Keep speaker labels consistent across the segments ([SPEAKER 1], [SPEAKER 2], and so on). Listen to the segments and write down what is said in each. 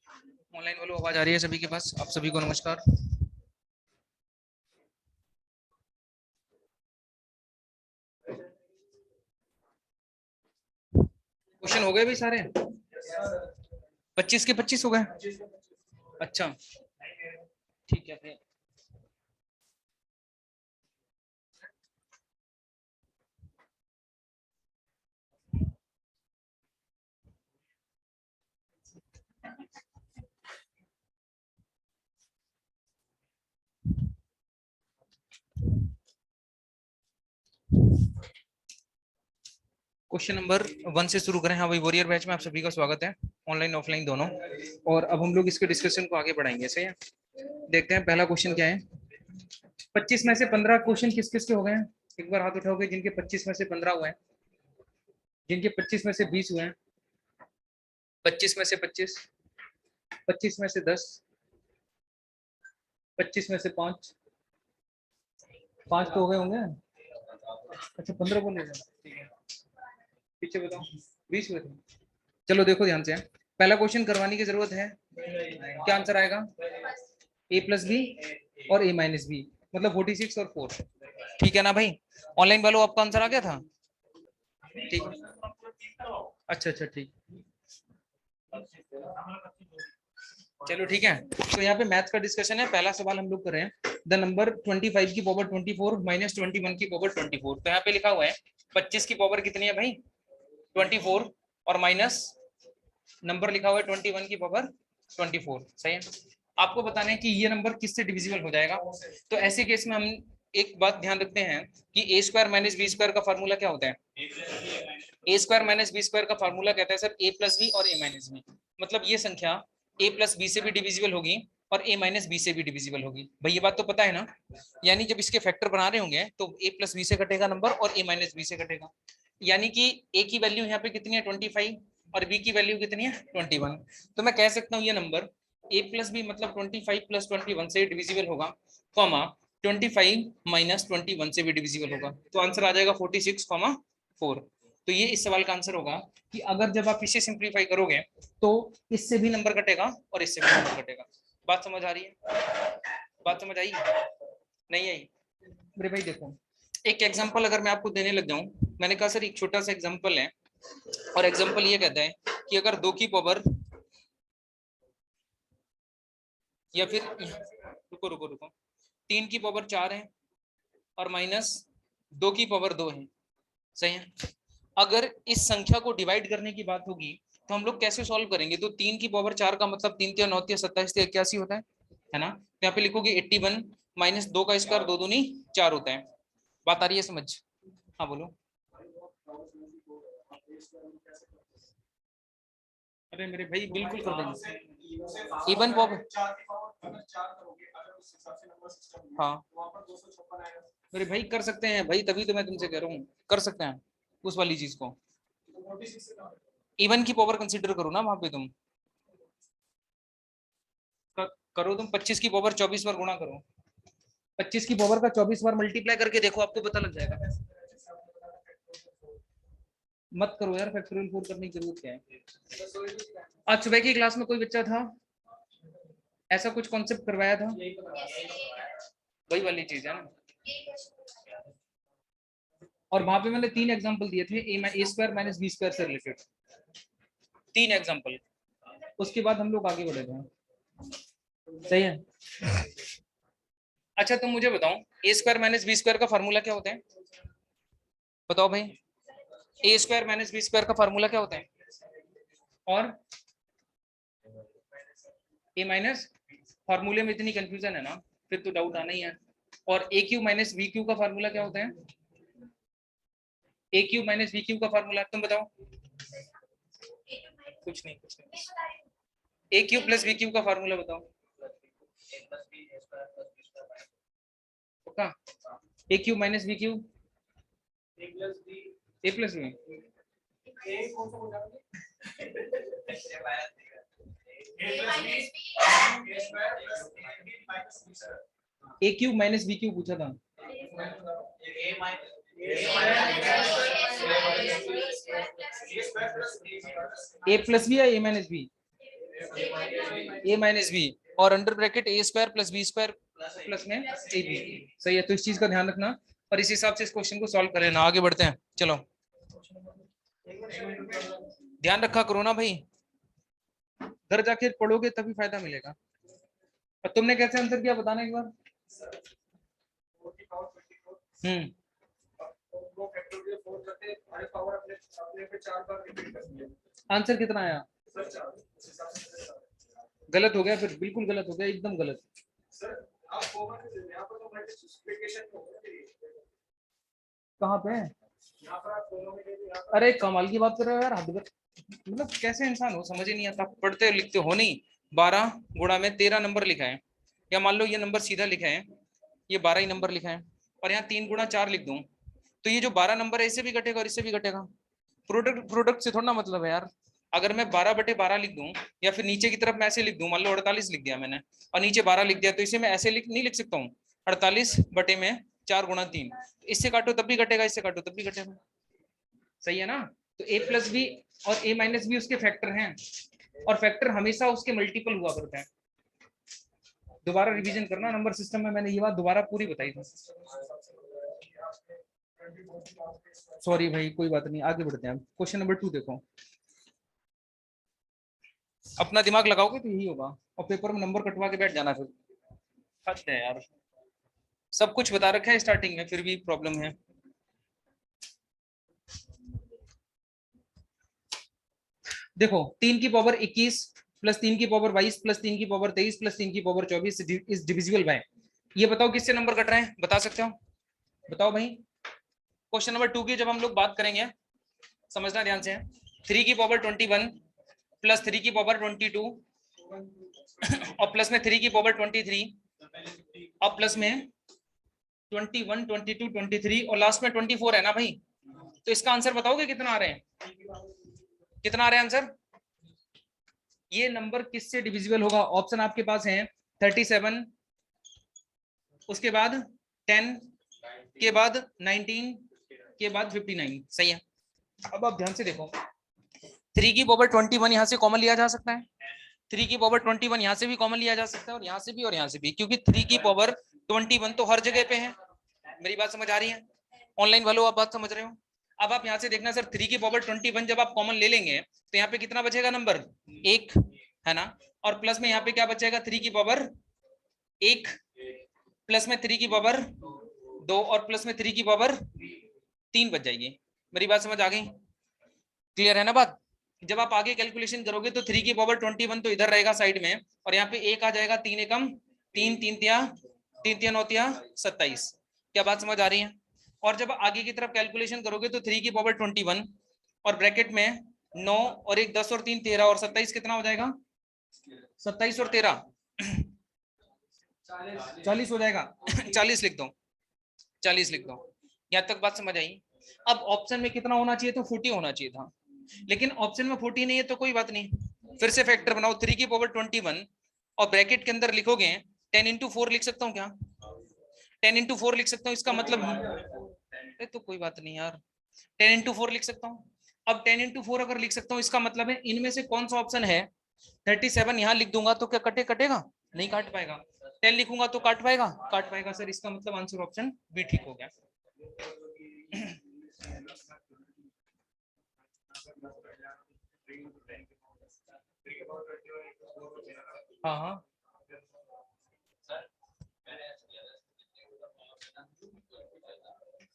[SPEAKER 1] Online वालों आवाज आ रही है सभी के पास? आप सभी को नमस्कार। क्वेश्चन हो गए भाई सारे? 25 के 25 हो गए? अच्छा, ठीक है फिर। क्वेश्चन नंबर 1 से शुरू करें। हाँ भाई, वॉरियर बैच में आप सभी का स्वागत है, ऑनलाइन ऑफलाइन दोनों। और अब हम लोग इसके डिस्कशन को आगे बढ़ाएंगे, सही है? देखते हैं पहला क्वेश्चन क्या है। 25 में से 15 क्वेश्चन किस किस के हो गए हैं? एक बार हाथ उठाओगे जिनके 25 में से 15 हुए हैं, जिनके 25 में से 20 हुए हैं, 25 में से 25, 25 में से 10, 25 में से 5, 5 तो हो गए होंगे। अच्छा, 15 बोले थे, पीछे बताओ। 20 हुए थे। चलो देखो ध्यान से, पहला क्वेश्चन करवाने की जरूरत है। क्या आंसर आएगा? ए प्लस बी और ए माइनस बी, मतलब 46 और 4। ठीक है ना भाई? ऑनलाइन वालों, आपका आंसर आ गया था? ठीक, अच्छा अच्छा, ठीक। चलो ठीक है, तो यहाँ पे मैथ्स का डिस्कशन है। पहला सवाल हम लोग कर रहे हैं, द नंबर 25 की पावर 24 माइनस 21 की पावर 24। तो यहाँ पे लिखा हुआ है 25 की पावर कितनी है भाई? 24, और माइनस नंबर लिखा हुआ है 21 की पावर 24, सही है? आपको बताना है कि ये नंबर किससे डिविजिबल हो जाएगा। तो ऐसे केस में हम एक बात ध्यान रखते हैं कि ए स्क्वायर माइनस बी स्क्वायर का फार्मूला क्या होता है? ए स्क्वायर माइनस बी स्क्वायर का फार्मूला कहता है सर ए प्लस बी और ए माइनस बी। मतलब ये संख्या ए प्लस बी से भी डिविजिबल होगी और ए माइनस बी से भी डिविजिबल होगी। भाई ये बात तो पता है ना? यानी जब इसके फैक्टर बना रहे होंगे तो ए प्लस बी से कटेगा नंबर और ए माइनस बी से कटेगा। यानी कि ए की वैल्यू यहाँ पे कितनी है? 25, और बी की वैल्यू कितनी है? 21। तो मैं कह सकता हूँ ये नंबर ए प्लस बी मतलब 25 प्लस 21 से डिविजिबल होगा, कॉमा 25 माइनस 21 से भी डिविजिबल होगा। तो आंसर आ जाएगा 46,4। तो ये इस सवाल का आंसर होगा कि अगर जब आप इसे सिंप्लीफाई करोगे तो इससे भी नंबर कटेगा और इससे भी नंबर कटेगा। बात समझ आ रही है? बात समझ आई? नहीं आई? मेरे भाई देखो, एक एग्जांपल अगर मैं आपको देने लग जाऊं, मैंने कहा सर एक छोटा सा एग्जांपल है, और एग्जांपल ये कहता है कि अगर 2 की पावर, या फिर रुको रुको रुको, 3 की पावर 4 है और माइनस 2 की पावर 2 है, सही है? अगर इस संख्या को डिवाइड करने की बात होगी तो हम लोग कैसे सॉल्व करेंगे? तो 3 की पावर 4 का मतलब 3 3 9 27 81 होता है ना? तो यहाँ पे लिखोगे 81 माइनस 2 का स्क्वायर 2 दूनी 4 होता है। बात आ रही है समझ? हाँ बोलो। अरे मेरे भाई बिल्कुल कर देंगे इवन पॉप। हाँ मेरे भाई कर सकते हैं भाई, तभी तो मैं तुमसे कह रहा हूँ कर सकते हैं उस वाली चीज को। इवन की पावर कंसीडर करो ना वहां पे तुम। करो तुम 25 की पावर 24 बार गुणा करो। 25 की पावर का 24 बार मल्टीप्लाई करके देखो, आपको पता लग जाएगा। मत करो यार, फैक्टोरियल 4 करने की जरूरत क्या है? आज सुबह की क्लास में कोई बच्चा था ऐसा कुछ कॉन्सेप्ट करवाया था? वही वाली चीज है ना। और वहां पे मैंने 3 एग्जांपल दिए थे ए स्क्वायर माइनस बी स्क्वायर से रिलेटेड, 3 एग्जांपल। उसके बाद हम लोग आगे बढ़े थे, सही है? अच्छा तुम मुझे बताओ, ए स्क्वायर माइनस बी स्क्वायर का फार्मूला क्या होता है? बताओ भाई, ए स्क्वायर माइनस बी स्क्वायर का फार्मूला क्या होता है? और ए माइनस, फार्मूले में इतनी कंफ्यूजन है ना, फिर तो डाउट आना ही है। और A cube minus B cube का फार्मूला क्या होता है? A cube minus B cube का फार्मूला तुम बताओ। कुछ नहीं कुछ नहीं, A cube plus B cube का फार्मूला बताओ। A cube minus B cube, A plus B, A cube minus B cube पूछा था। ए प्लस बी या A minus B? A minus B, और under bracket A square plus B square plus में A B. सही है, तो इस चीज का ध्यान रखना और इस हिसाब से इस क्वेश्चन को सॉल्व कर लेना। आगे बढ़ते हैं, चलो ध्यान रखा करो ना भाई, घर जाके पढ़ोगे तभी फायदा मिलेगा। और तुमने कैसे आंसर किया बताना एक बार। आंसर कितना आया? गलत हो गया फिर, बिल्कुल गलत हो गया, एकदम गलत। कहाँ पे? अरे कमाल की बात कर रहे हो यार, हद मतलब कैसे इंसान हो समझ ही नहीं आता, पढ़ते लिखते हो नहीं। 12 गुणा में 13 नंबर लिखा है, या मान लो ये नंबर सीधा लिखा है, ये 12 ही नंबर लिखा है, और यहाँ 3 गुणा 4 लिख दूं तो ये जो 12 नंबर है इससे भी घटेगा और इससे भी घटेगा। प्रोडक्ट प्रोडक्ट से थोड़ा ना मतलब है यार। अगर मैं 12/12 लिख दूं, या फिर नीचे की तरफ मैं ऐसे लिख दूं, मान लो 48 लिख दिया मैंने और नीचे 12 लिख दिया, तो इसे मैं ऐसे नहीं लिख सकता हूँ 48/4 × 3, इससे काटो तब भी घटेगा, इससे काटो तब भी घटेगा। सही है ना? तो a प्लस बी और a माइनस बी उसके फैक्टर हैं, और फैक्टर हमेशा उसके मल्टीपल हुआ करते हैं। दोबारा रिवीजन करना, नंबर सिस्टम में मैंने ये बात दोबारा पूरी बताई थी। सॉरी भाई, कोई बात नहीं, आगे बढ़ते हैं। क्वेश्चन नंबर 2 देखो, अपना दिमाग लगाओगे तो यही होगा, और पेपर में नंबर कटवा के बैठ जाना फिर। हद है यार, सब कुछ बता रखा है स्टार्टिंग में, फिर भी प्रॉब्लम है। देखो 3 की पावर 21 प्लस 3 की पावर 22 प्लस 3 की पावर 23 प्लस 3 की पावर 24 इज डिविजिबल बाय। ये बताओ किससे नंबर कट रहे हैं, बता सकते हो? बताओ भाई। क्वेश्चन नंबर 2 की जब हम लोग बात करेंगे, समझना ध्यान से, 3 की पावर 21 प्लस 3 की पावर 22 और प्लस में 3 की पावर 23 और प्लस में 21 22 23 और लास्ट में 24 है ना भाई। तो इसका आंसर बताओगे कितना आ रहे हैं, कितना आ रहे हैं आंसर? ये नंबर किससे डिविजिबल होगा? ऑप्शन आपके पास है 37, उसके बाद 10 के बाद 19 के बाद 59। सही है। अब आप ध्यान से देखो, 3 की पावर 21 यहाँ से कॉमन लिया जा सकता है, 3 की पावर 21 यहाँ से भी कॉमन लिया जा सकता है, और यहाँ से भी और यहाँ से भी, क्योंकि 3 की पावर 21 तो हर जगह पे है। मेरी बात समझ आ रही है? ऑनलाइन वालों आप बात समझ रहे हो? अब आप यहाँ से देखना सर, 3 की पावर 21 जब आप कॉमन ले लेंगे तो यहाँ पे कितना बचेगा नंबर? 1 है ना, और प्लस में यहाँ पे क्या बचेगा? 3 की पावर 1 प्लस में 3 की पावर 2 और प्लस में 3 की पावर 3 बच जाएगी। मेरी बात समझ आ गई? क्लियर है ना बात? जब आप आगे कैलकुलेशन करोगे तो 3 की पावर 21 तो इधर रहेगा साइड में, और यहाँ पे 1 आ जाएगा, 3 एकम 3, 3 तिया 3 तिया 9 तिया 27। क्या बात समझ आ रही है? और जब आगे की तरफ कैलकुलेशन करोगे तो 3 की पावर 21 और ब्रैकेट में 9 और 1 10 और 3 13 और 27 कितना हो जाएगा? 27 और 13 40 हो जाएगा। 40 लिख दो, 40 लिख दो। यहाँ तक बात समझ आई? अब ऑप्शन में कितना होना चाहिए? तो 40 होना चाहिए था, लेकिन ऑप्शन में 40 नहीं है तो कोई बात नहीं, फिर से फैक्टर बनाओ। 3 की पावर 21 और ब्रैकेट के अंदर लिखोगे 10 × 4 लिख सकता हूँ क्या? 10 × 4 लिख सकता हूँ, इसका मतलब तो कोई बात नहीं यार, 10 × 4 लिख सकता हूँ। अब 10 × 4 अगर लिख सकता हूँ, इसका मतलब है इनमें से कौन सा ऑप्शन है? 37 यहाँ लिख दूंगा तो क्या कटेगा? नहीं काट पाएगा। 10 लिखूंगा तो काट पाएगा? काट पाएगा सर, इसका मतलब आंसर ऑप्शन बी ठीक हो गया। हाँ हाँ,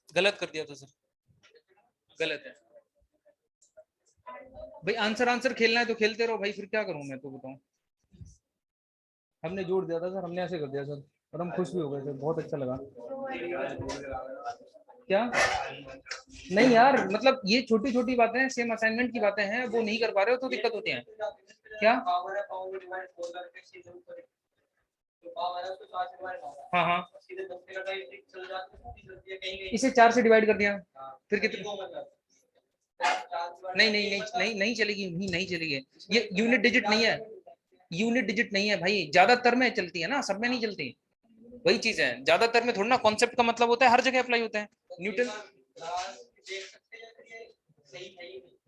[SPEAKER 1] गलत कर दिया था सर, गलत है भाई। आंसर खेलना है तो खेलते रहो भाई, फिर क्या करूं मैं तो बताऊं। हमने जोड़ दिया था सर, हमने ऐसे कर दिया सर, और हम खुश भी हो गए सर, बहुत अच्छा लगा। क्या? नहीं यार, मतलब ये छोटी छोटी बातें हैं, सेम असाइनमेंट की बातें हैं, वो नहीं कर पा रहे हो तो दिक्कत होती है। क्या? हाँ हाँ, इसे 4 से डिवाइड कर दिया, फिर कितना? नहीं नहीं नहीं नहीं नहीं चलेगी, नहीं चलेगी। ये यूनिट डिजिट नहीं है, यूनिट डिजिट नहीं है भाई, ज्यादातर में चलती है ना, सब में नहीं चलती। वही चीज है, ज्यादातर में थोड़ा ना कॉन्सेप्ट का मतलब होता है हर जगह अप्लाई होता है। न्यूटन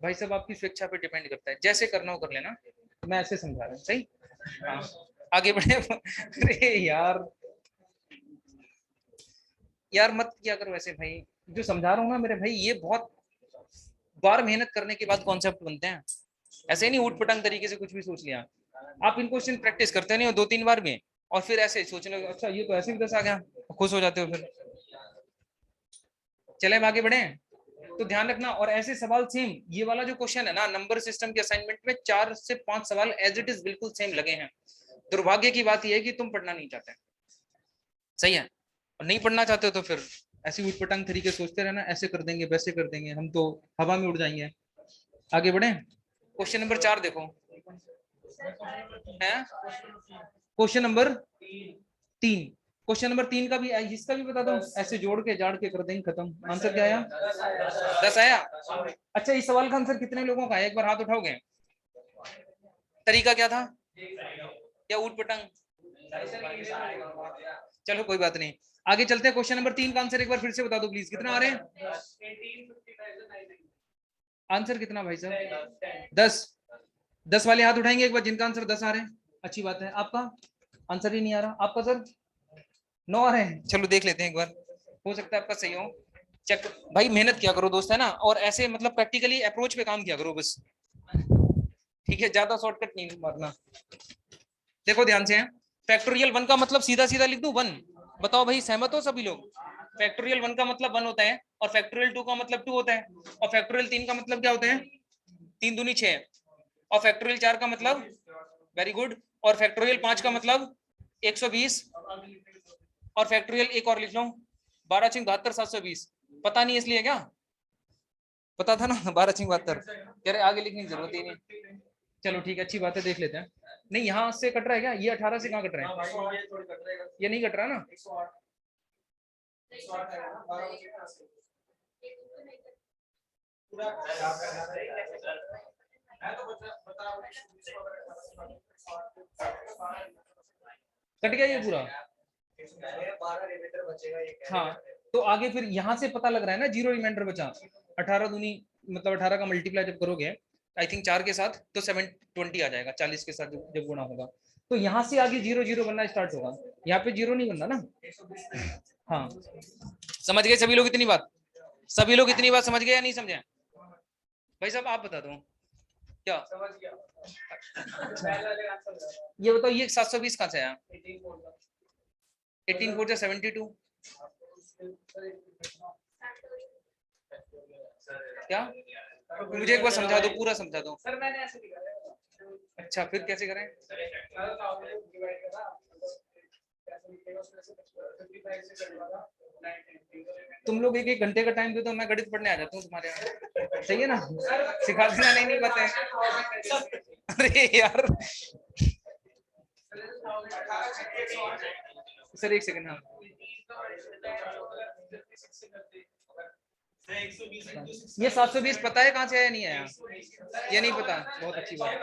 [SPEAKER 1] भाई साहब आपकी स्वेच्छा पे डिपेंड करता है, जैसे करना हो कर लेना। मैं ऐसे समझा रहा हूँ, सही। हाँ आगे बढ़े। अरे यार यार मत किया करो ऐसे भाई, जो समझा रहा हूँ ना मेरे भाई, ये बहुत बार मेहनत करने के बाद कॉन्सेप्ट बनते हैं, ऐसे नहीं ऊट पटांग तरीके से कुछ भी सोच लिया। आप इन क्वेश्चन प्रैक्टिस करते नहीं हो 2-3 बार में, और फिर ऐसे सोचने लगे अच्छा ये तो ऐसे भी 10 आ गया, खुश हो जाते हो फिर। चले हम आगे बढ़े। तो ध्यान रखना, और ऐसे सवाल सेम ये वाला जो क्वेश्चन है ना, नंबर सिस्टम के असाइनमेंट में 4 से 5 सवाल एज इट इज बिल्कुल सेम लगे हैं। दुर्भाग्य की बात यह है कि तुम पढ़ना नहीं चाहते, सही है, और नहीं पढ़ना चाहते हो तो फिर ऐसी उटपटांग तरीके सोचते रहना, ऐसे कर देंगे वैसे कर देंगे, हम तो हवा में उड़ जाएंगे। आगे बढ़े। क्वेश्चन नंबर 4 देखो है, क्वेश्चन नंबर 3। क्वेश्चन नंबर 3 का भी, इसका भी बता दो, ऐसे जोड़ के जाड़ के कर देंगे खत्म। आंसर क्या आया? 10 आया। अच्छा इस सवाल का आंसर कितने लोगों का है, एक बार हाथ उठाओगे? तरीका क्या था, क्या ऊट पटांग? चलो कोई बात नहीं, आगे चलते हैं। क्वेश्चन नंबर 3 का आंसर एक बार फिर से बता दो प्लीज, कितना आ रहे हैं? आंसर कितना भाई साहब? 10। 10 वाले हाथ उठाएंगे एक बार जिनका आंसर 10 आ रहे हैं। अच्छी बात है। आपका आंसर ही नहीं आ रहा, आपका सर 9 आ रहे हैं। चलो देख लेते हैं एक बार, हो सकता है आपका सही हो। चेक भाई, मेहनत किया करो दोस्त, है ना, और ऐसे मतलब प्रैक्टिकली अप्रोच पे काम किया करो बस, ठीक है, ज्यादा शॉर्टकट नहीं मारना। देखो ध्यान से, फैक्टोरियल 1 का मतलब सीधा सीधा लिख दूं 1, बताओ भाई सहमत हो सभी लोग? फैक्टोरियल 1 का मतलब 1 होता है, और फैक्टोरियल 2 का मतलब 2 होता है, और फैक्टोरियल 3 का मतलब क्या होता है? 3 दूनी 6, और फैक्टोरियल 4 का मतलब, वेरी गुड, और फैक्टोरियल 5 का मतलब 120, और फैक्टोरियल एक और लिख लो, 12 छिंग 72 720। पता नहीं इसलिए क्या, पता था ना 12 छिंग 72, कह रहे आगे लिखने की जरूरत ही नहीं। चलो ठीक है, अच्छी बात है, देख लेते हैं। नहीं यहाँ से कट रहा है क्या, ये 18 से कहाँ कट रहा है? ये नहीं कट रहा ना? कट गया ये पूरा? हाँ तो आगे फिर यहाँ से पता लग रहा है ना, जीरो रिमाइंडर बचा। 18 दूनी मतलब 18 का मल्टीप्लाई जब करोगे आई थिंक 4 के साथ, तो 720 आ जाएगा, 40 के साथ जब गुणा होगा, तो यहाँ से आगे 0 0 बनना स्टार्ट होगा, यहाँ पे 0 नहीं बनना ना। हाँ समझ गए सभी लोग इतनी बात? सभी लोग इतनी बात समझ गए या नहीं समझे? भाई साहब आप बता दो क्या समझ गया। ये बताओ ये 720 कहाँ से आया? 18 4 72। क्या मुझे एक बार समझा दो, पूरा समझा दो सर। मैंने ऐसे लिखा। अच्छा फिर कैसे करें? तुम लोग एक घंटे का टाइम दे दो, मैं गणित पढ़ने आ जाता हूँ तुम्हारे यहाँ, सही है ना? सिखा देना। नहीं पता है। अरे यार सर एक सेकंड। हाँ ये 720 पता है कहाँ से आया, नहीं आया? ये नहीं पता, बहुत अच्छी बात।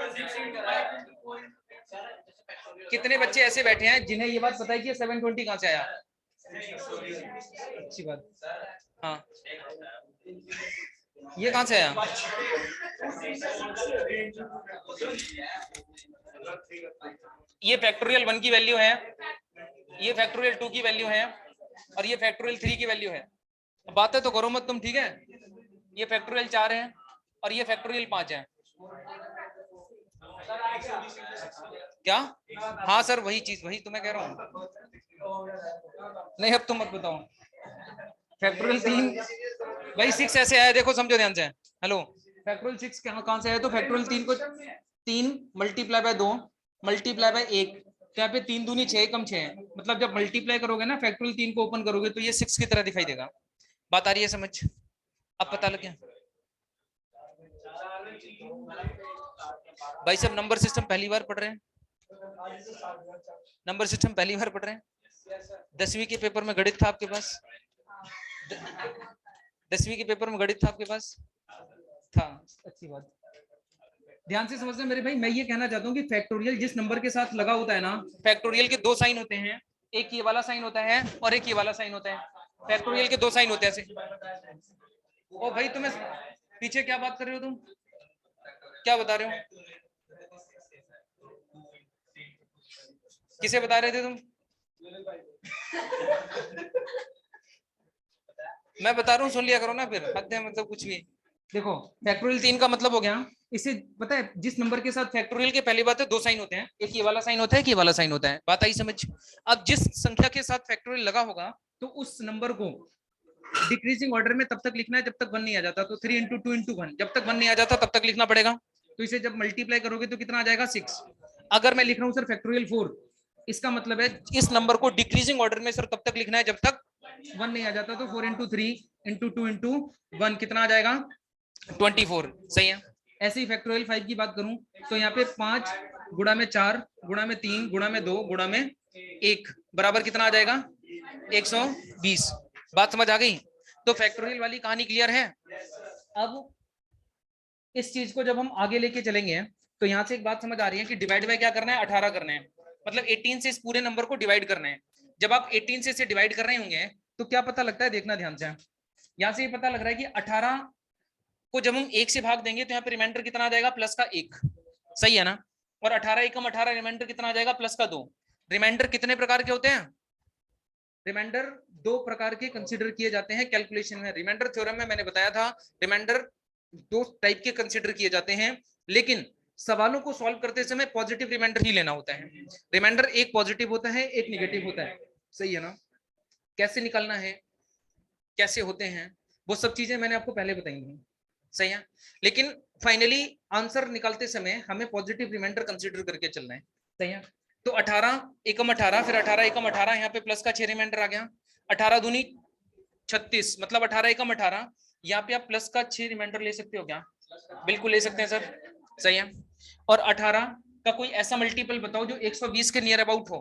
[SPEAKER 1] कितने बच्चे ऐसे बैठे हैं जिन्हें ये बात पता है कि 720 कहाँ से आया? अच्छी बात। हाँ ये कहाँ से आया? ये फैक्टोरियल 1 की वैल्यू है, ये फैक्टोरियल 2 की वैल्यू है, और ये फैक्टोरियल 3 की वैल्यू है। बातें तो करो मत तुम, ठीक है? ये फैक्टोरियल 4 है और ये फैक्टोरियल 5 है। क्या? हाँ सर वही चीज, वही तो मैं कह रहा हूँ। नहीं अब तुम मत बताओ। फैक्टोरियल 3 भाई 6 ऐसे आया, देखो समझो ध्यान से। हेलो, फैक्टोरियल 6 कहाँ से आया? तो फैक्टोरियल 3 को 3 मल्टीप्लाई बाय 2 मल्टीप्लाई बाय 1, तो यहाँ पे 3 दूनी 6 कम 6, मतलब जब मल्टीप्लाई करोगे ना फैक्टोरियल 3 को ओपन करोगे तो ये 6 की तरह दिखाई देगा। बात आ रही है समझ? अब पता लग गया भाई सब नंबर सिस्टम पहली बार पढ़ रहे हैं? नंबर सिस्टम पहली बार पढ़ रहे हैं? 10वीं के पेपर में गणित था आपके पास? 10वीं के पेपर में गणित था आपके पास? था, अच्छी बात। ध्यान से समझना मेरे भाई, मैं ये कहना चाहता हूँ कि फैक्टोरियल जिस नंबर के साथ लगा होता है ना, फैक्टोरियल के 2 साइन होते हैं, एक ये वाला साइन होता है और एक ये वाला साइन होता है। फैक्टोरियल के 2 साइन होते हैं ऐसे। ओ भाई तुम्हें पीछे क्या बात कर रहे हो तुम, क्या बता रहे हो? किसे बता रहे थे तुम? मैं बता रहा हूँ, सुन लिया करो ना फिर, हद है मतलब कुछ भी। देखो फैक्टोरियल 3 का मतलब हो गया, इसे पता है जिस नंबर के साथ फैक्टोरियल के, पहली बात है दो साइन होते हैं, एक ये वाला साइन होता है, एक ये वाला साइन होता है, बात आई समझ। अब जिस संख्या के साथ फैक्टोरियल लगा होगा तो उस नंबर को डिक्रीजिंग ऑर्डर में तब तक लिखना है जब तक 1 नहीं आ जाता, तो 3 इंटू 2 इंटू 1, जब तक 1 नहीं आ जाता तब तक लिखना पड़ेगा। तो इसे जब मल्टीप्लाई करोगे तो कितना आ जाएगा 6। अगर मैं लिख रहा हूँ सर फैक्टोरियल 4, इसका मतलब है इस नंबर को डिक्रीजिंग ऑर्डर में सर तब तक लिखना है जब तक 1 नहीं आ जाता, तो 4 इंटू 3 इंटू 2 इंटू 1 कितना आ जाएगा 24। सही है। ऐसे ही फैक्टोरियल 5 की बात करूं तो यहाँ पे 5 गुणा में 4 गुणा में 3 गुणा में 2 गुणा में 1 बराबर कितना आ जाएगा 120। बात समझ आ गई? तो फैक्टोरियल वाली कहानी क्लियर है। अब इस चीज को जब हम आगे लेके चलेंगे तो यहाँ से एक बात समझ आ रही है कि डिवाइड बाय क्या करना है 18 करना है, मतलब 18 से इस पूरे नंबर को डिवाइड करना है। जब आप 18 से इसे डिवाइड कर रहे होंगे तो क्या पता लगता है, देखना ध्यान से। यहाँ से ये पता लग रहा है कि 18 को जब हम 1 से भाग देंगे तो यहाँ पे रिमाइंडर कितना आ जाएगा प्लस का 1। सही है ना? और 18 एकम 18 रिमाइंडर कितना आ जाएगा प्लस का 2। रिमाइंडर कितने प्रकार के होते हैं? रिमाइंडर 2 प्रकार के कंसीडर किए जाते हैं कैलकुलेशन में। रिमाइंडर थ्योरम में मैंने बताया था रिमाइंडर 2 टाइप के कंसीडर किए जाते हैं, लेकिन सवालों को सॉल्व करते समय पॉजिटिव रिमाइंडर ही लेना होता है। रिमाइंडर एक पॉजिटिव होता है, एक निगेटिव होता है। सही है ना? कैसे निकालना है, कैसे होते हैं, वो सब चीजें मैंने आपको पहले बताई हैं। सही है। लेकिन फाइनली आंसर निकालते समय हमें पॉजिटिव रिमाइंडर कंसीडर करके चलना है। सही है। तो 18 एकम 18, फिर 18 एकम 18, यहाँ पे प्लस का 6 रिमाइंडर आ गया। 18 दूनी 36, मतलब 18 एकम 18, यहाँ पे आप प्लस का 6 रिमाइंडर ले सकते हो क्या? बिल्कुल ले सकते हैं सर। सही है। और 18 का कोई ऐसा मल्टीपल बताओ जो 120 के नियर अबाउट हो।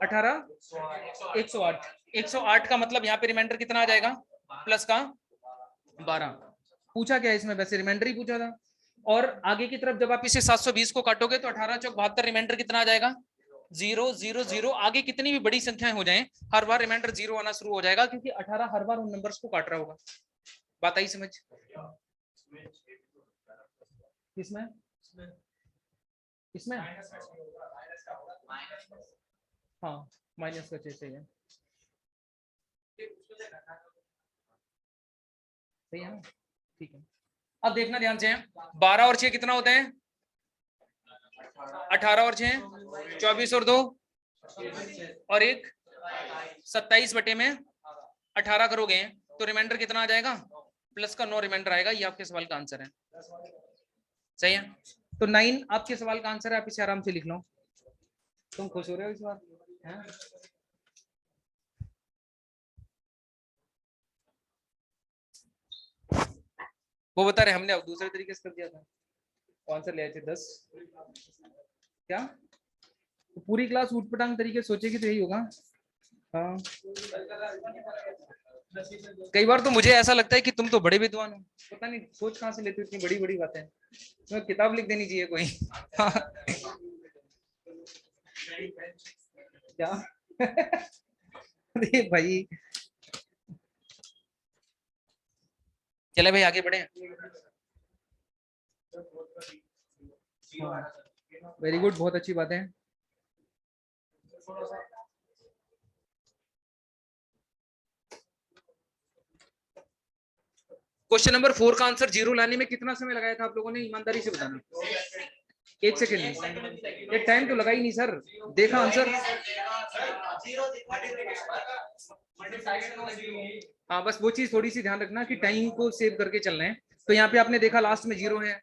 [SPEAKER 1] 18 108, 108 का मतलब यहाँ पे रिमाइंडर कितना आ जाएगा प्लस का 12। पूछा क्या इसमें? वैसे रिमाइंडर ही पूछा था। और आगे की तरफ जब आप इसे 720 को काटोगे तो 18 चौक 72, रिमाइंडर कितना आ जाएगा 0 0 0। आगे कितनी भी बड़ी संख्याएं हो जाएं हर बार रिमाइंडर 0 आना शुरू हो जाएगा, क्योंकि 18 हर बार उन नंबर्स को काट रहा होगा। बात आई समझ? किसमें? इसमें हाँ माइनस का 6 सही है। सही है ना? ठीक है। अब देखना ध्यान से, 12 और 6 कितना होता है 18 और 6 24 और 2 और 1 27 बटे में 18 करोगे तो रिमाइंडर कितना आ जाएगा प्लस का 9 रिमाइंडर आएगा। ये आपके सवाल का आंसर है। सही है। तो 9 आपके सवाल का आंसर है, आप इसे आराम से लिख लो। तुम खुश हो रहे हो इस बार? वो बता रहे हमने अब दूसरे तरीके से कर दिया था, आंसर ले आए थे 10। क्या तो पूरी क्लास उठपटांग तरीके सोचेगी तो यही होगा। हाँ कई बार तो मुझे ऐसा लगता है कि तुम तो बड़े विद्वान हो, पता नहीं सोच कहाँ से लेते हो इतनी बड़ी बड़ी बातें। तो किताब लिख देनी चाहिए कोई। क्या? अरे भाई चले भाई आगे बढ़े। वेरी गुड, बहुत अच्छी बात है। क्वेश्चन नंबर 4 का आंसर 0 लाने में कितना समय लगाया था आप लोगों ने, ईमानदारी से बताना। 1 सेकेंड में? ये टाइम तो लगा ही नहीं सर, देखा आंसर। हाँ बस वो चीज थोड़ी सी ध्यान रखना कि टाइम को सेव करके चलना है। तो यहाँ पे आपने देखा लास्ट में 0 है,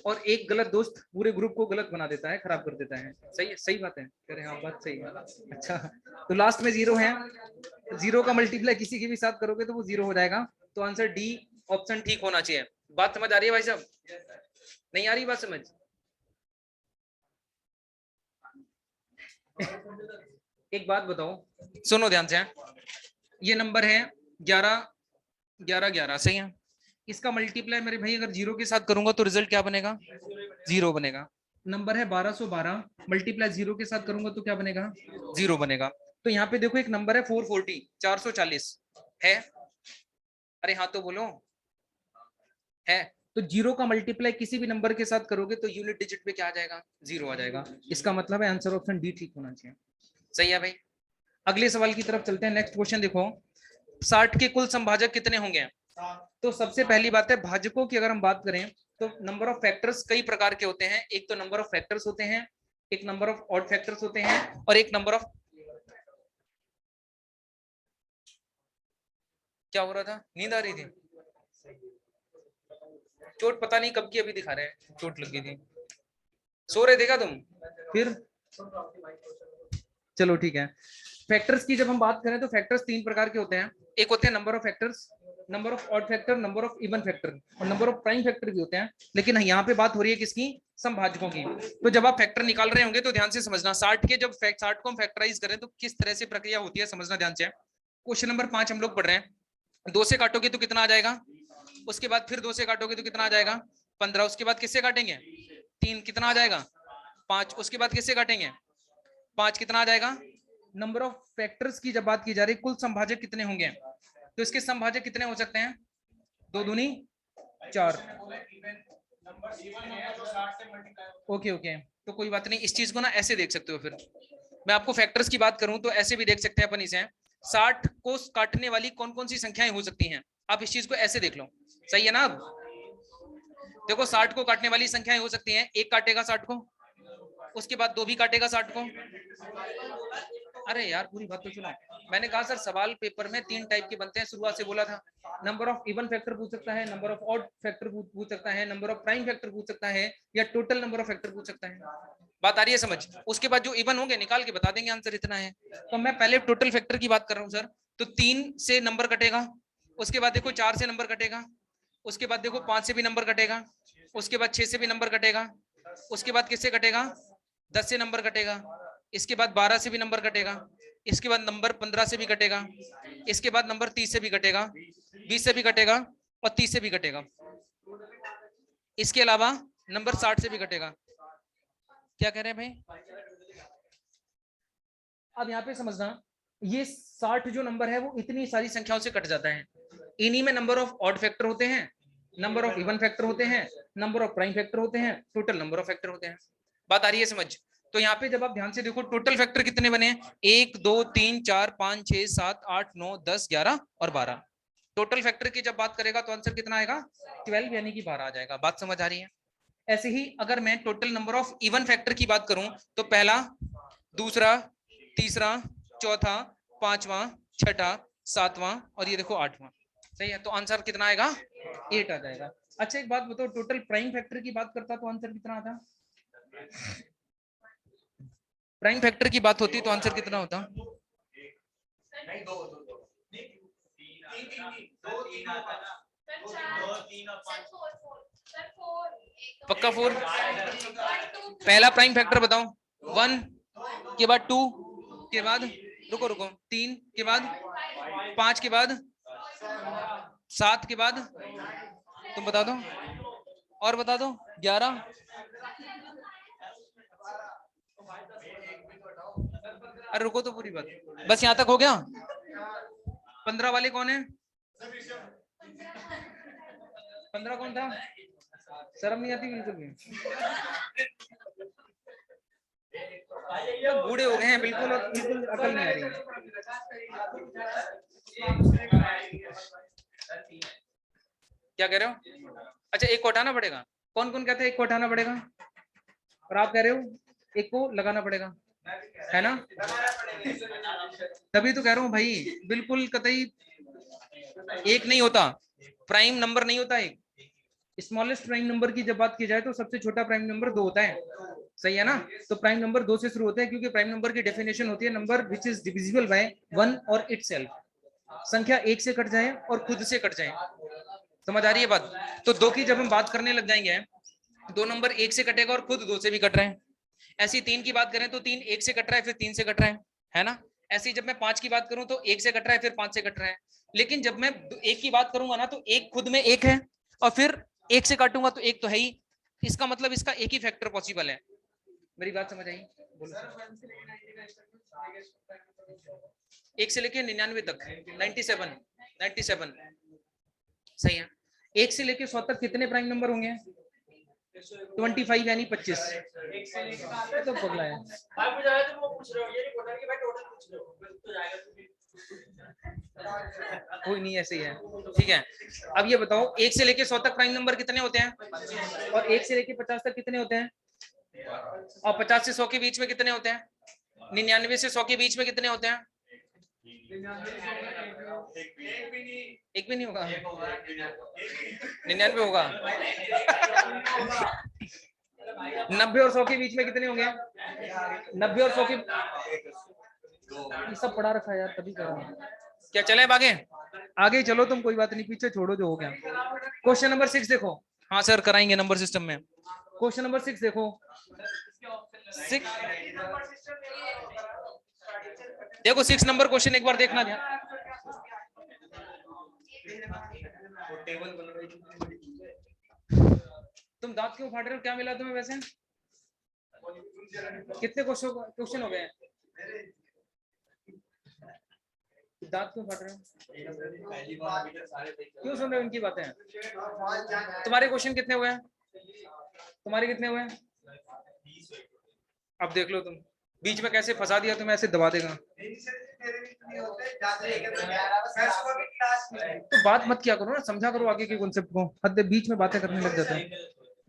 [SPEAKER 1] और एक गलत दोस्त पूरे ग्रुप को गलत बना देता है, खराब कर देता है। सही है, सही बात है। अरे हाँ बात सही है। अच्छा तो लास्ट में 0 है, 0 का मल्टीप्लाई किसी के भी साथ करोगे तो वो 0 हो जाएगा। तो आंसर डी ऑप्शन ठीक होना चाहिए। बात समझ आ रही है भाई साहब? नहीं आ रही बात समझ? एक बात बताओ, सुनो ध्यान से। ये नंबर है 11 11 11, सही है। इसका मल्टीप्लाई मेरे भाई अगर 0 के साथ करूंगा तो रिजल्ट क्या बनेगा 0 बनेगा। नंबर है 1212, मल्टीप्लाई 0 के साथ करूंगा तो क्या बनेगा 0 बनेगा। तो यहाँ पे देखो एक नंबर है 440 440 है। अरे हाँ तो बोलो है। तो जीरो का मल्टीप्लाई किसी भी नंबर के साथ करोगे तो यूनिट डिजिट पे क्या आ जाएगा, जीरो आ जाएगा। इसका मतलब है आंसर ऑप्शन डी ठीक होना चाहिए। सही है भाई। अगले सवाल की तरफ चलते हैं। नेक्स्ट क्वेश्चन देखो, 60 के कुल संभाजक कितने होंगे? तो सबसे पहली बात है, भाजकों की अगर हम बात करें तो नंबर ऑफ फैक्टर्स कई प्रकार के होते हैं। एक तो नंबर ऑफ फैक्टर्स होते हैं, एक नंबर ऑफ ऑड फैक्टर्स होते हैं, और एक नंबर ऑफ, क्या हो रहा था, नींद आ रही थी? चोट पता नहीं कब की अभी दिखा रहे हैं, चोट लग गई थी, सो रहे थे क्या तुम? फिर चलो ठीक है। फैक्टर्स की जब हम बात करें तो फैक्टर्स तीन प्रकार के होते हैं। एक होते हैं number of factors, number of odd factor, number of even factor, और नंबर ऑफ प्राइम फैक्टर भी होते हैं। लेकिन यहाँ पे बात हो रही है किसकी, संभाजकों की। तो जब आप फैक्टर निकाल रहे होंगे तो ध्यान से समझना, 60 के जब 60 को हम फैक्टराइज करें तो किस तरह से प्रक्रिया होती है समझना ध्यान से। क्वेश्चन नंबर 5 हम लोग पढ़ रहे हैं। 2 से काटोगे तो कितना आ जाएगा, उसके बाद फिर 2 से काटोगे तो कितना आ जाएगा, 15। उसके बाद किससे काटेंगे, 3, कितना आ जाएगा, 5। उसके बाद किससे काटेंगे, 5, कितना आ जाएगा। नंबर ऑफ फैक्टर्स की जब बात की जा रही है, कुल संभाजक कितने होंगे, तो इसके संभाजक कितने हो सकते हैं, 2 दूनी 4। ओके ओके, तो कोई बात नहीं, इस चीज को ना ऐसे देख सकते हो। फिर मैं आपको फैक्टर्स की बात करूं तो ऐसे भी देख सकते हैं अपन इसे, 60 को काटने वाली कौन कौन सी संख्याएं हो सकती हैं, आप इस चीज को ऐसे देख लो। सही है ना। अब देखो 60 को काटने वाली संख्याएं हो सकती हैं, एक काटेगा 60 को, उसके बाद 2 भी काटेगा 60 को। अरे यार पूरी बात तो सुनो। मैंने कहा सर सवाल पेपर में 3 टाइप के बनते हैं, शुरुआत से बोला था। नंबर ऑफ इवन फैक्टर पूछ सकता है, नंबर ऑफ ऑड फैक्टर पूछ सकता है, नंबर ऑफ प्राइम फैक्टर पूछ सकता है, या टोटल नंबर ऑफ फैक्टर पूछ सकता है। बात आ रही है समझ। उसके बाद जो इवन होंगे निकाल के बता देंगे आंसर इतना है। तो मैं पहले टोटल फैक्टर की बात कर रहा हूँ सर। तो 3 से नंबर कटेगा, उसके बाद देखो 4 से नंबर कटेगा, उसके बाद देखो 5 से भी नंबर कटेगा, उसके बाद 6 से भी नंबर कटेगा, उसके बाद किससे कटेगा, 10 से नंबर कटेगा, इसके बाद 12 से भी नंबर कटेगा, इसके बाद नंबर 15 से भी कटेगा, इसके बाद नंबर 30 से भी कटेगा, 20 से भी कटेगा, और 30 से भी कटेगा। इसके अलावा नंबर 60 से भी कटेगा। क्या कह रहे हैं भाई। अब यहाँ पे समझना, ये 60 जो नंबर है वो इतनी सारी संख्याओं से कट जाता है। इन्हीं में नंबर ऑफ ऑड फैक्टर होते हैं, नंबर ऑफ इवन फैक्टर होते हैं, नंबर ऑफ प्राइम फैक्टर होते हैं, टोटल नंबर ऑफ फैक्टर होते हैं। बात आ रही है समझ। तो यहाँ पे जब आप ध्यान से देखो टोटल फैक्टर कितने बने हैं, 1 2 3 4 5 6 7 8 9 10 11 और 12। टोटल फैक्टर की जब बात करेगा तो आंसर कितना आएगा, 12, यानी कि 12 आ जाएगा। बात समझ आ रही है। ऐसे ही अगर मैं total number of even factor की बात करूं तो पहला, दूसरा, तीसरा, चौथा, पांचवा, छठा, सातवां, और ये देखो 8वां। सही है, तो आंसर कितना आएगा, 8 आ जाएगा। अच्छा एक बात बताओ, टोटल प्राइम फैक्टर की बात करता तो आंसर कितना आता, प्राइम फैक्टर की बात होती तो आंसर कितना होता। पक्का 4। पहला प्राइम फैक्टर बताओ, 1 के बाद 2 के बाद, रुको रुको, 3 के बाद, 5 के बाद, 7 के बाद, तुम बता दो, और बता दो, 11। अरे रुको तो पूरी बात, बस यहाँ तक हो गया। 15 वाले कौन है, 15 कौन था, शर्म नहीं आती बिल्कुल भी। तो बूढ़े हो गए हैं बिल्कुल, और बिल्कुल अकल नहीं आ रही है। क्या कह रहे हो, अच्छा एक को हटाना पड़ेगा, कौन कौन कहते हैं एक को हटाना पड़ेगा, और आप कह रहे हो एक को लगाना पड़ेगा, है ना। तभी तो कह रहा हूँ भाई, बिल्कुल कतई एक नहीं होता, प्राइम नंबर नहीं होता एक। स्मॉलेस्ट प्राइम नंबर की जब बात की जाए तो सबसे छोटा प्राइम नंबर 2 होता है। सही है ना। तो प्राइम नंबर 2 से शुरू होता है, क्योंकि प्राइम नंबर की डेफिनेशन होती है number which is divisible by 1 और इटसेल्फ। संख्या 1 से कट जाए और खुद से कट जाए। समझ आ रही है बात। तो 2 की जब हम बात करने लग जाएंगे, 2 नंबर 1 से कटेगा और खुद 2 से भी कट रहे हैं। ऐसी 3 की बात करें तो 3 1 से कट रहा है, फिर 3 से कट रहा है ना। ऐसी जब मैं 5 की बात करूं तो 1 से कट रहा है, फिर 5 से कट रहा है। लेकिन जब मैं 1 की बात करूंगा ना तो 1 खुद में 1 है, और फिर 1 से काटूंगा तो 1 तो है ही। इसका मतलब इसका एक ही फैक्टर पॉसिबल है। मेरी बात समझ आई, बोलो। 1 से लेके 99 तक, 97 सही है। 1 से लेके 100 तक कितने प्राइम नंबर होंगे? 25 यानी 25। तो पगला है। कोई नहीं, ऐसे ही है। ठीक है, अब ये बताओ 1 से लेके 100 तक प्राइम नंबर कितने होते हैं? और 1 से लेके 50 तक कितने होते हैं? और 50 से 100 के बीच में कितने होते हैं? 99 से 100 के बीच में कितने होते हैं? एक भी नहीं होगा। 99 होगा। 90 और 100 के बीच में कितने होंगे? 90 और 100 के, ये सब पढ़ा रखा है यार, तभी कर रहा हूं। क्या चले आगे? आगे चलो तुम, कोई बात नहीं, पीछे छोड़ो जो हो गया। क्वेश्चन नंबर 6 देखो। हाँ सर, कराएंगे नंबर सिस्टम में। क्वेश्चन नंबर 6 देखो। 6 देखो, 6 नंबर क्वेश्चन एक बार देखना ध्यान। तुम दांत क्यों फाड़ रहे हो? क्या मिला तुम्हें वैसे? कितने क्वेश्चन हो गए? दांत क्यों फाड़ रहे हो? क्यों सुन रहे हो इनकी बातें? तुम्हारे क्वेश्चन कितने हुए हैं? तुम्हारे कितने हुए हैं? अब देख लो तुम, बीच में कैसे फंसा दिया तुम्हें, ऐसे दबा देगा। तो बात मत किया करो ना, समझा करो आगे के कॉन्सेप्ट को, हद बीच में बातें करने लग जाते हैं।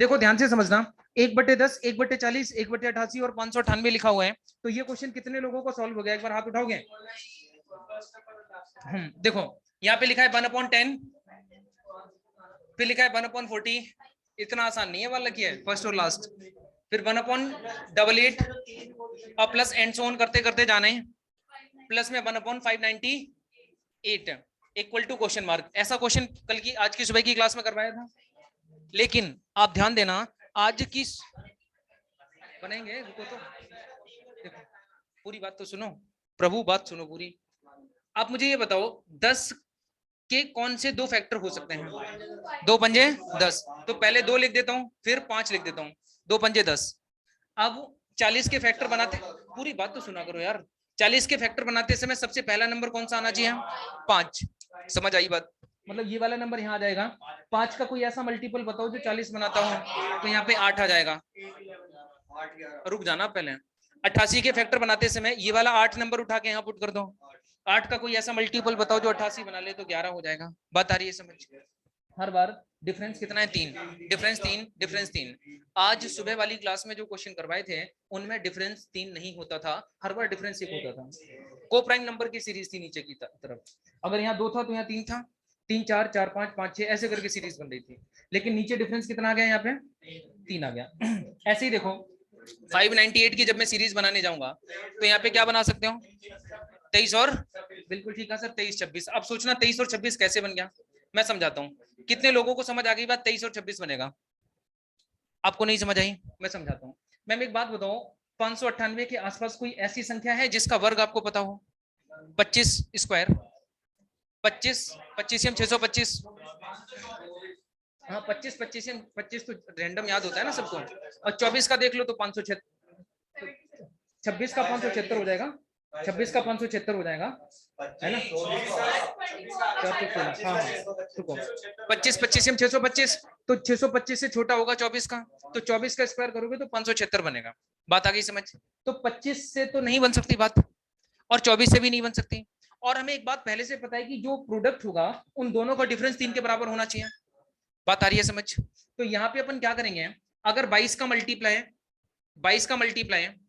[SPEAKER 1] देखो ध्यान से समझना, 1/10, 1/40, 1/88 और 598 लिखा हुआ है। तो ये क्वेश्चन कितने लोगों को सॉल्व हो गया? एक बार हाथ उठाओगे? देखो यहाँ पे लिखा है 1/10, फिर लिखा है 1/40। इतना आसान नहीं है वाला, किया है फर्स्ट और लास्ट। फिर 1/88 और प्लस एंड सो ऑन करते करते जाने, प्लस में 1/598 इक्वल टू क्वेश्चन मार्क। ऐसा क्वेश्चन कल की, आज की सुबह की क्लास में करवाया था, लेकिन आप ध्यान देना, आज की बनेंगे, रुको तो, देखो पूरी बात तो सुनो, प्रभु बात सुनो पूरी। आप मुझे ये बताओ, 10 के कौन से 2 फैक्टर हो सकते हैं? 2 पंजे 10। तो पहले 2 लिख देता हूं, फिर 5 लिख देता हूं। 2 पंजे 10। अब 40 के फैक्टर बनाते, पूरी बात तो सुना करो यार। 40 के फैक्टर बनाते समय सबसे पहला नंबर कौन सा आना चाहिए? 5। समझ आई बात? मतलब ये वाला नंबर यहाँ आ जाएगा। 5 का कोई ऐसा मल्टीपल बताओ जो 40 बनाता हो, तो यहाँ पे 8 आ जाएगा। रुक जाना पहले। 88 के फैक्टर बनाते समय ये वाला 8 नंबर उठा के यहाँ पुट कर दो। 8 का कोई ऐसा मल्टीपल बताओ जो 88 बना ले, तो 11 हो जाएगा। बात आ रही है समझ? हर बार डिफरेंस कितना है? 3। Difference 3, difference 3। आज सुबह वाली क्लास में जो क्वेश्चन करवाए थे उनमें डिफरेंस 3 नहीं होता था, हर बार डिफरेंस 1 होता था। को प्राइम नंबर की सीरीज थी नीचे की तरफ। अगर यहाँ 2 था तो यहाँ 3 था, 3 4 4 5 5 6 ऐसे करके सीरीज बन रही थी। लेकिन नीचे डिफरेंस कितना आ गया? यहाँ पे 3 आ गया। ऐसे ही देखो 598 की जब मैं सीरीज बनाने जाऊंगा तो यहाँ पे क्या बना सकते हो? 23 और, बिल्कुल ठीक है सर, 23 26। अब सोचना 23 और 26 कैसे बन गया, मैं समझाता हूँ। कितने लोगों को समझ आ गई बात? 23 और 26 बनेगा। आपको नहीं समझ आई? मैं समझाता हूँ। मैम एक बात बताओ, 598 के आसपास कोई ऐसी संख्या है जिसका वर्ग आपको पता हो? 25 स्क्वायर, 25 25 625। हाँ 25 25 25 तो रैंडम याद होता है ना सबको। और 24 का देख लो तो 576, 26 का 576 हो जाएगा। 26 का 576 हो जाएगा, है ना? 25 25 625, तो 625 से छोटा होगा 24 का, तो 24 का स्क्वायर करोगे तो 576 बनेगा। बात आ गई समझ? तो 25 से तो नहीं बन सकती बात, और 24 से भी नहीं बन सकती। और हमें एक बात पहले से पता है कि जो प्रोडक्ट होगा उन दोनों का डिफरेंस 3 के बराबर होना चाहिए। बात आ रही है समझ? तो यहाँ पे अपन क्या करेंगे, अगर 22 का मल्टीप्लाई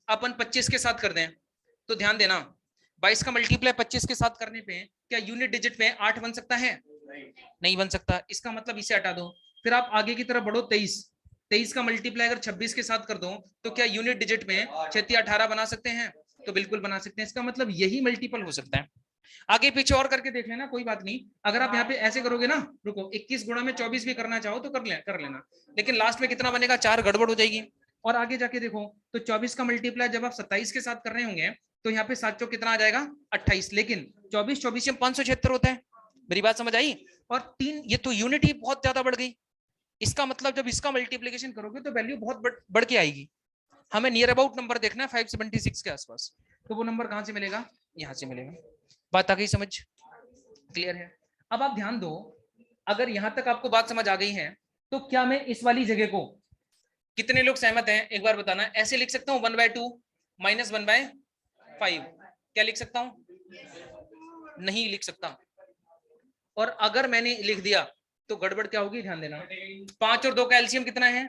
[SPEAKER 1] अपन 25 के साथ कर दें, तो ध्यान देना 22 का मल्टीप्लाई 25 के साथ करने पे क्या यूनिट डिजिट में 8 बन सकता है? नहीं बन सकता। इसका मतलब इसे हटा दो। फिर आप आगे की तरफ बढ़ो, 23 का मल्टीप्लाई अगर 26 के साथ कर दो तो क्या यूनिट डिजिट में 6 18 बना सकते हैं? तो बिल्कुल बना सकते हैं। इसका मतलब यही मल्टीपल हो सकता है। आगे पीछे और करके देख लेना, कोई बात नहीं। अगर आप यहाँ पे ऐसे करोगे ना, रुको, 21 गुणा में 24 भी करना चाहो तो कर लेना, लेकिन लास्ट में कितना बनेगा? 4 गड़बड़ हो जाएगी। और आगे जाके देखो तो 24 का मल्टीप्लाई जब आप 27 के साथ कर रहे होंगे तो यहाँ पे 7 चौक कितना आ जाएगा? 28। लेकिन 24 24 में 576 होता है। मेरी बात समझ आई? और 3, ये तो यूनिट ही बहुत ज्यादा बढ़ गई। इसका मतलब जब इसका मल्टीप्लिकेशन करोगे तो वैल्यू बहुत बढ़ के आएगी। हमें नियर अबाउट नंबर देखना है 576 के आसपास। तो वो नंबर कहां से मिलेगा? यहाँ से मिलेगा। बात आ गई समझ? क्लियर है? अब आप ध्यान दो, अगर यहां तक आपको बात समझ आ गई है तो क्या मैं इस वाली जगह को, कितने लोग सहमत हैं एक बार बताना, ऐसे लिख सकता हूँ 1/2 माइनस 1/5? क्या लिख सकता हूँ? नहीं लिख सकता। और अगर मैंने लिख दिया तो गड़बड़ क्या होगी, ध्यान देना। 5 और 2 का एलसीएम कितना है?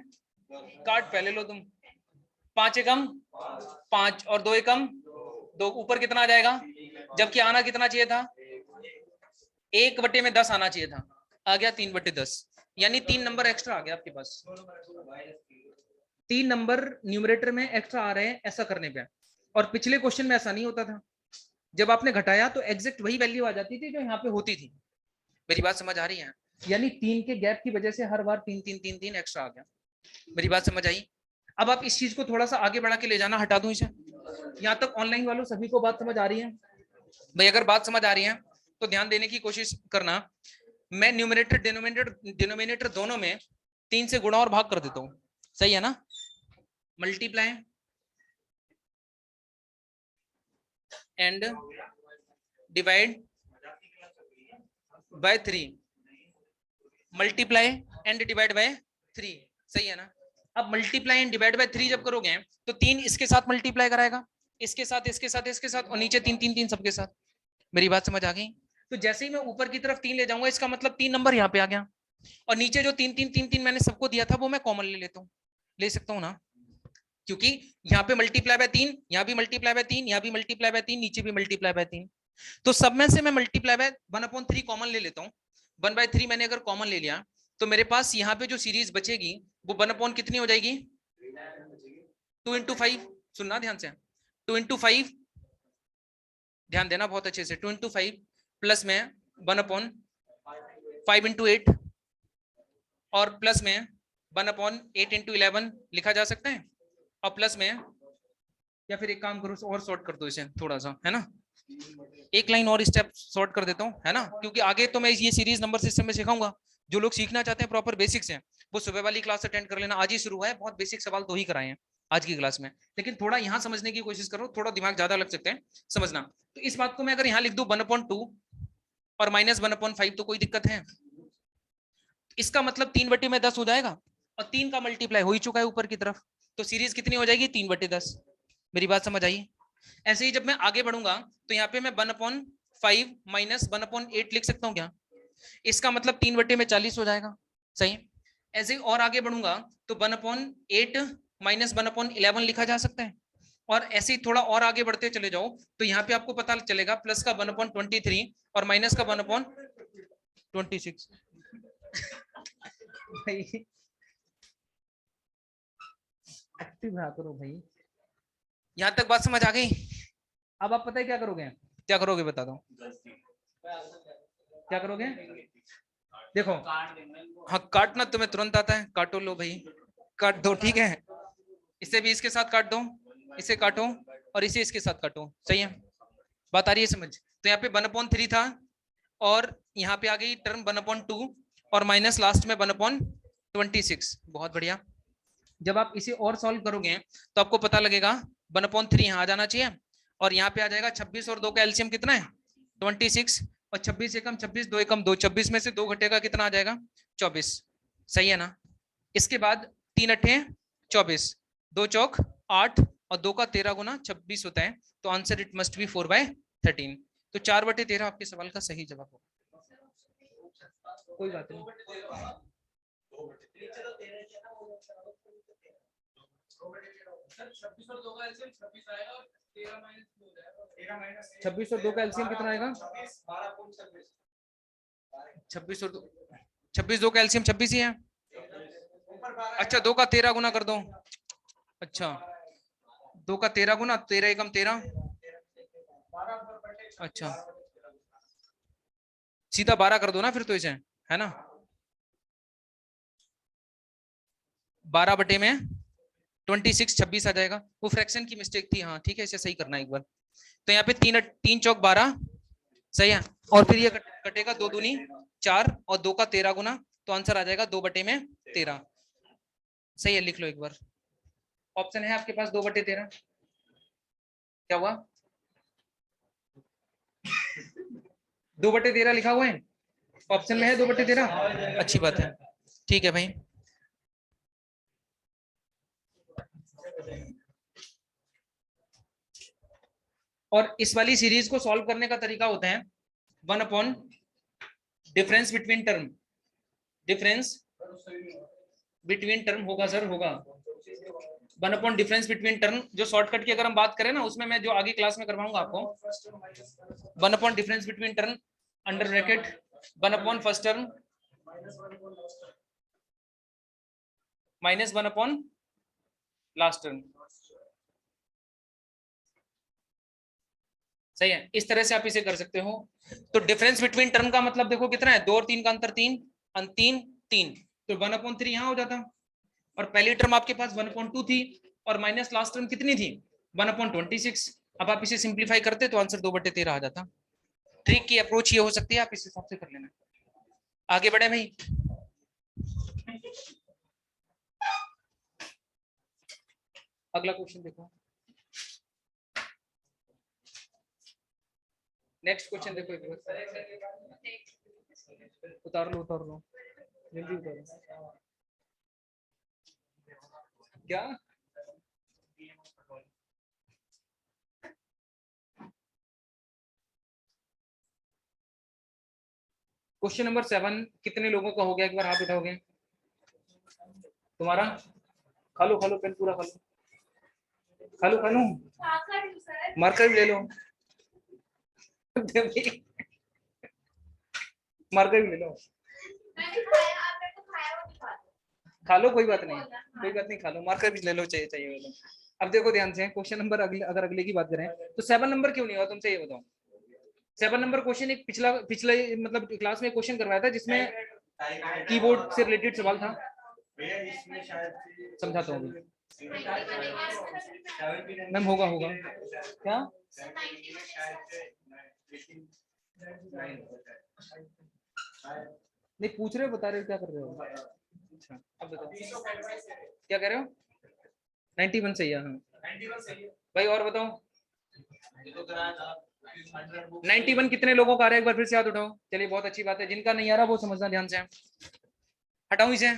[SPEAKER 1] काट पहले लो तुम। 5 एकम 5 और 2 एकम 2, ऊपर कितना आ जाएगा? जबकि आना कितना चाहिए था? 1/10 आना चाहिए था, आ गया 3/10, यानी 3 नंबर एक्स्ट्रा आ गया आपके पास। 3 नंबर न्यूमरेटर में एक्स्ट्रा आ रहे हैं ऐसा करने पे। और पिछले क्वेश्चन में ऐसा नहीं होता था, जब आपने घटाया तो एग्जैक्ट वही वैल्यू आ जाती थी जो यहाँ पे होती थी। मेरी बात समझ आ रही है? यानी 3 के गैप की वजह से हर बार 3 3 3 3 एक्स्ट्रा आ गया। मेरी बात समझ आई? अब आप इस चीज को थोड़ा सा आगे बढ़ा के ले जाना, हटा दूं इसे। यहाँ तक ऑनलाइन वालों सभी को बात समझ आ रही है? भाई अगर बात समझ आ रही है तो ध्यान देने की कोशिश करना। मैं न्यूमरेटर डिनोमिनेटर दोनों में 3 से गुणा और भाग कर देता हूँ, सही है ना? Multiply and divide by 3, multiply and divide by 3, सही है ना? अब मल्टीप्लाई एंड डिवाइड बाय 3 जब करोगे तो 3 इसके साथ मल्टीप्लाई कराएगा, इसके साथ इसके साथ इसके साथ, और नीचे 3 3 3 सबके साथ। मेरी बात समझ आ गई? तो जैसे ही मैं ऊपर की तरफ 3 ले जाऊंगा इसका मतलब 3 नंबर यहाँ पे आ गया, और नीचे जो 3 3 3 3 मैंने सबको दिया था वो मैं कॉमन ले लेता हूँ, ले सकता हूँ ना? क्योंकि यहाँ पे मल्टीप्लाई बाय 3, यहाँ भी मल्टीप्लाई बाय 3, यहाँ भी मल्टीप्लाई बाय 3, नीचे भी मल्टीप्लाई बाय 3। तो सब में से मैं मल्टीप्लाई बाय 1/3 कॉमन ले लेता हूँ। 1/3 मैंने अगर कॉमन ले लिया तो मेरे पास यहाँ पे जो सीरीज बचेगी वो 1/ कितनी हो जाएगी? 2 × 5। सुनना ध्यान से, 2 × 5, ध्यान देना बहुत अच्छे से, 2 × 5 प्लस में 1/5 × 8, और प्लस में 1/8 × 11 लिखा जा सकता है, और प्लस में, या फिर एक काम करो और शॉर्ट कर दो इसे थोड़ा सा, है ना? एक लाइन और स्टेप शॉर्ट कर देता हूँ, है ना? क्योंकि आगे तो मैं ये सीरीज नंबर सिस्टम में सिखाऊंगा। जो लोग सीखना चाहते हैं प्रॉपर बेसिक्स हैं वो सुबह वाली क्लास अटेंड कर लेना, आज ही शुरू हुआ है, बहुत बेसिक सवाल तो ही कराए हैं आज की क्लास में। लेकिन थोड़ा यहाँ समझने की कोशिश करो, थोड़ा दिमाग ज्यादा लग सकते हैं समझना। तो इस बात को मैं अगर यहाँ लिख दूं 1/2 और माइनस 1/5 तो कोई दिक्कत है? इसका मतलब 3/10 हो जाएगा, और 3 का मल्टीप्लाई हो ही चुका है ऊपर की तरफ, तो सीरीज कितनी हो जाएगी? 3/10। मेरी बात समझ आई? ऐसे ही जब मैं आगे बढ़ूंगा तो यहाँ पे मैं 1/5 माइनस 1/8 लिख सकता हूँ क्या? इसका मतलब 3/40 हो जाएगा, सही? ऐसे ही और आगे बढ़ूंगा तो 1/8 माइनस 1/11 लिखा जा सकता है। और ऐसे ही थोड़ा और आगे बढ़ते चले जाओ तो यहाँ पे आपको पता चलेगा प्लस का 1/23 और माइनस का 1/26। भाई एक्टिव रहा करो भाई। यहां तक बात समझ आ गई? अब आप पता है क्या करोगे? क्या करोगे बता दो, क्या करोगे? देखो, हाँ काटना तुम्हें तुरंत आता है, काटो लो भाई, काट दो, ठीक है? इसे भी इसके साथ काट दो, इसे काटो, और इसे इसके साथ काटो, सही है? बात आ रही है समझ? तो यहाँ पे 1/3 था, और यहाँ पे आ गई टर्म 1/2, और माइनस लास्ट में 1/26। बहुत बढ़िया। जब आप इसे और सॉल्व करोगे तो आपको पता लगेगा 1/3 यहाँ आ जाना चाहिए, और यहाँ पे आ जाएगा 26, और 2 का एलसीएम कितना है? 26, और 26 एकम 26, 2 एकम 2, 26 में से 2 घटेगा कितना आ जाएगा? 24, सही है ना? इसके बाद 3 अट्ठे 24, 2 चौक 8, और 2 का 13 गुना 26 होता है, तो आंसर इट मस्ट बी 4/13। तो 4/13 आपके सवाल का सही जवाब होगा। कोई बात नहीं, 26 और 2 का एलसीएम 26 आएगा, और 13 माइनस 2 हो जाएगा। 26 और 2 का एलसीएम कितना आएगा? 26 और 2, 26 2 का एलसीएम 26 ही है। अच्छा 2 का 13 गुना कर दो। अच्छा 2 का 13 गुना, 13 एकम 13। अच्छा सीधा 12 कर दो ना फिर तो इसे, है ना? 12/26 26 आ जाएगा, वो फ्रैक्शन की मिस्टेक थी, हाँ ठीक है, इसे सही करना एक बार। तो यहाँ पे 3 3 चौक 12, सही है? और फिर ये कटेगा 2 दूनी 4, और 2 का 13 गुना, तो आंसर आ जाएगा 2/13। सही है, लिख लो एक बार। ऑप्शन है आपके पास 2/13। क्या हुआ? 2/13 लिखा हुआ है। ऑप्शन में है 2/13, अच्छी बात है, ठीक है भाई। और इस वाली सीरीज को सॉल्व करने का तरीका होता है 1 difference between term, difference between term होगा सर, होगा 1 डिफरेंस बिटवीन टर्म। जो शॉर्टकट की अगर हम बात करें ना, उसमें मैं जो आगे क्लास में करवाऊंगा आपको, 1 difference between term under bracket 1 first term minus 1 last term. सही है, इस तरह से आप इसे कर सकते हो। तो डिफरेंस बिटवीन टर्म का मतलब देखो कितना है, 2 और 3 का अंतर 3, 3 3, तो 1/3 यहाँ हो जाता। और पहली टर्म आपके पास 1/2 थी, और माइनस लास्ट टर्म कितनी थी 1/26। अब आप इसे सिंप्लीफाई करते तो आंसर 2/13 आ जाता। ट्रिक की अप्रोच ये हो सकती है, आप इस हिसाब से कर लेना। आगे बढ़े भाई। अगला क्वेश्चन देखो, नेक्स्ट क्वेश्चन देखो, एक उतार लो उतार लो, जल्दी उतारो। क्या क्वेश्चन नंबर 7 कितने लोगों का हो गया, एक बार हाथ उठाओगे। तुम्हारा खा लो पेन पूरा खा लो, खा लो मार्कर भी ले लो मार्कर भी ले लो, खा लो, कोई बात नहीं खा लो, मार्कर भी ले लो, चाहिए तो। अब देखो ध्यान से, क्वेश्चन नंबर अगर अगले की बात करें तो 7 नंबर क्यों नहीं हुआ, तुमसे ये बताओ। 7 नंबर क्वेश्चन एक पिछले मतलब क्लास में क्वेश्चन करवाया था, जिसमें कीबोर्ड से रिलेटेड सवाल था, समझाता हूँ मैम। होगा क्या, नहीं पूछ रहे हो, बता रहे हो, क्या कर रहे हो। अच्छा अब बताओ क्या कह रहे हो। 91 सही है, हाँ भाई। और बताओ 91 कितने लोगों का आ रहा है, एक बार फिर से हाथ उठाओ। चलिए बहुत अच्छी बात है, जिनका नहीं आ रहा वो समझना ध्यान से। हटाओ इसे,